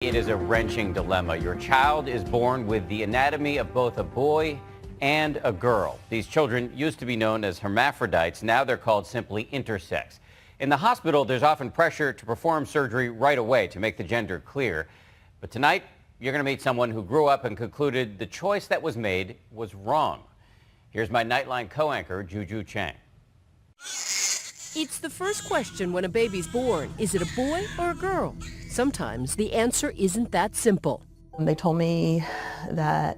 It is a wrenching dilemma. Your child is born with the anatomy of both a boy and a girl. These children used to be known as hermaphrodites. Now they're called simply intersex. In the hospital, there's often pressure to perform surgery right away to make the gender clear. But tonight, you're going to meet someone who grew up and concluded the choice that was made was wrong. Here's my Nightline co-anchor, Juju Chang. It's the first question when a baby's born. Is it a boy or a girl? Sometimes the answer isn't that simple. They told me that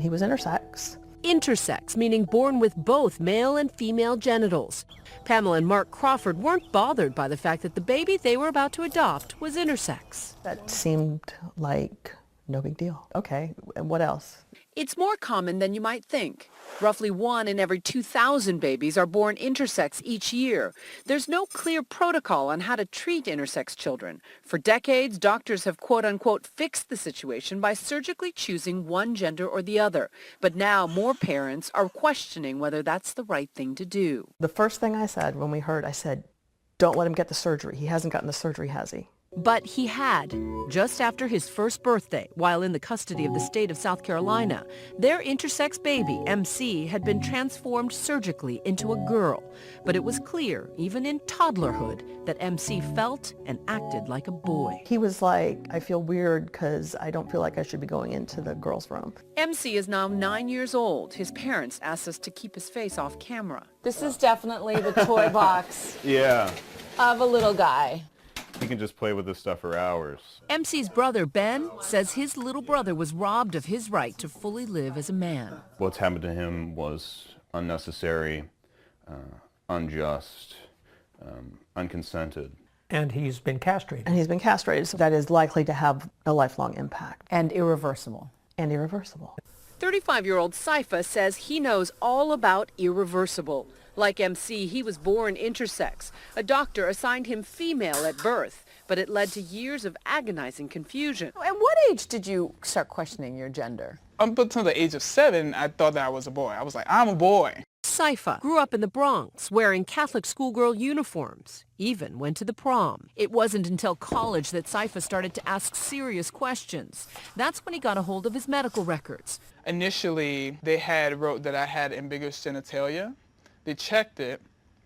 he was intersex. Intersex, meaning born with both male and female genitals. Pamela and Mark Crawford weren't bothered by the fact that the baby they were about to adopt was intersex. That seemed like no big deal. Okay, and what else? It's more common than you might think. Roughly 1 in every 2,000 babies are born intersex each year. There's no clear protocol on how to treat intersex children. For decades, doctors have quote-unquote fixed the situation by surgically choosing one gender or the other. But now more parents are questioning whether that's the right thing to do. The first thing I said when we heard, I said, don't let him get the surgery. He hasn't gotten the surgery, has he? But he had, just after his first birthday, while in the custody of the state of South Carolina. Their intersex baby, MC, had been transformed surgically into a girl. But it was clear, even in toddlerhood, that MC felt and acted like a boy. He was like, I feel weird because I don't feel like I should be going into the girls' room. MC is now 9 years old. His parents asked us to keep his face off camera. This is definitely the toy box of a little guy. He can just play with this stuff for hours. MC's brother, Ben, says his little brother was robbed of his right to fully live as a man. What's happened to him was unnecessary, unjust, unconsented. And he's been castrated. And he's been castrated, so that is likely to have a lifelong impact. And irreversible. And irreversible. 35-year-old Saifa says he knows all about irreversible. Like MC, he was born intersex. A doctor assigned him female at birth, but it led to years of agonizing confusion. At what age did you start questioning your gender? Up until the age of 7, I thought that I was a boy. I was like, I'm a boy. Saifa grew up in the Bronx, wearing Catholic schoolgirl uniforms, even went to the prom. It wasn't until college that Saifa started to ask serious questions. That's when he got a hold of his medical records. Initially, they wrote that I had ambiguous genitalia. They checked it,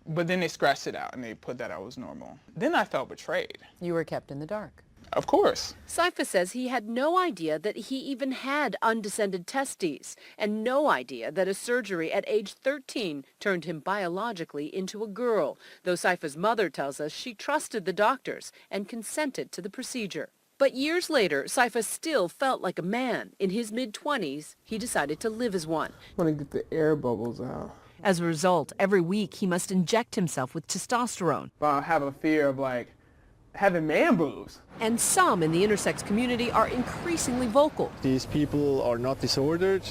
but then they scratched it out and they put that I was normal. Then I felt betrayed. You were kept in the dark. Of course. Saifa says he had no idea that he even had undescended testes and no idea that a surgery at age 13 turned him biologically into a girl, though Saifa's mother tells us she trusted the doctors and consented to the procedure. But years later, Saifa still felt like a man. In his mid-20s, he decided to live as one. I want to get the air bubbles out. As a result, every week he must inject himself with testosterone. I have a fear of having man boobs. And some in the intersex community are increasingly vocal. These people are not disordered.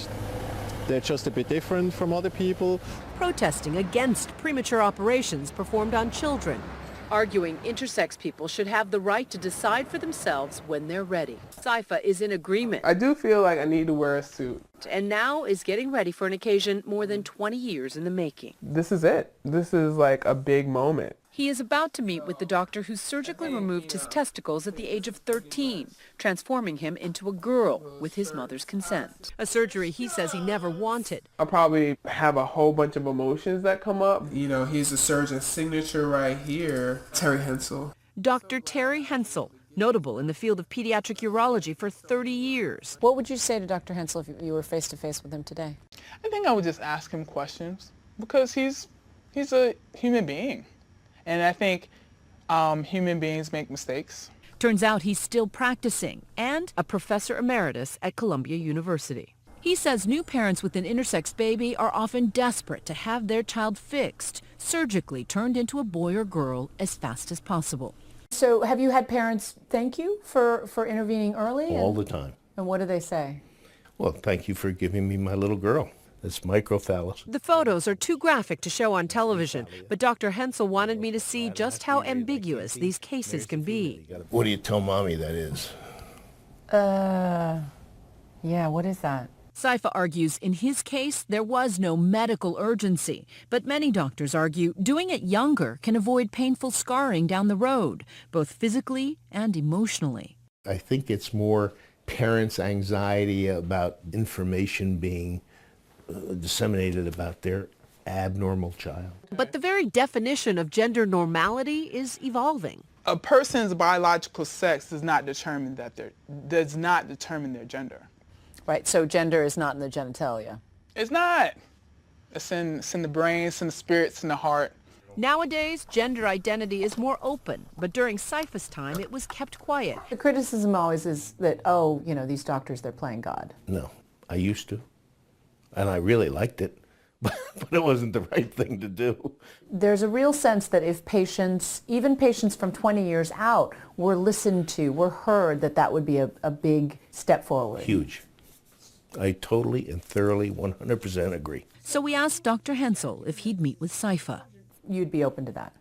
They're just a bit different from other people. Protesting against premature operations performed on children. Arguing intersex people should have the right to decide for themselves when they're ready. Saifa is in agreement. I do feel like I need to wear a suit. And now is getting ready for an occasion more than 20 years in the making. This is it. This is like a big moment. He is about to meet with the doctor who surgically removed his testicles at the age of 13, transforming him into a girl with his mother's consent. A surgery he says he never wanted. I'll probably have a whole bunch of emotions that come up. You know, he's the surgeon's signature right here, Terry Hensel. Dr. Terry Hensel, notable in the field of pediatric urology for 30 years. What would you say to Dr. Hensel if you were face-to-face with him today? I think I would just ask him questions because he's a human being. And I think human beings make mistakes. Turns out he's still practicing and a professor emeritus at Columbia University. He says new parents with an intersex baby are often desperate to have their child fixed, surgically turned into a boy or girl as fast as possible. So have you had parents thank you for intervening early? All the time. And what do they say? Well, thank you for giving me my little girl. It's microphallus. The photos are too graphic to show on television, but Dr. Hensel wanted me to see just how ambiguous these cases can be. What do you tell Mommy that is? Yeah, what is that? Saifa argues in his case there was no medical urgency, but many doctors argue doing it younger can avoid painful scarring down the road, both physically and emotionally. I think it's more parents' anxiety about information being disseminated about their abnormal child. But the very definition of gender normality is evolving. A person's biological sex does not determine their gender. Right, so gender is not in the genitalia. It's not. It's in the brain, it's in the spirit, it's in the heart. Nowadays, gender identity is more open, but during Sypha's time, it was kept quiet. The criticism always is that, oh, these doctors, they're playing God. No, I used to, and I really liked it, but it wasn't the right thing to do. There's a real sense that if patients, even patients from 20 years out, were listened to, were heard, that would be a big step forward. Huge. I totally and thoroughly 100% agree. So we asked Dr. Hensel if he'd meet with Sypha. You'd be open to that.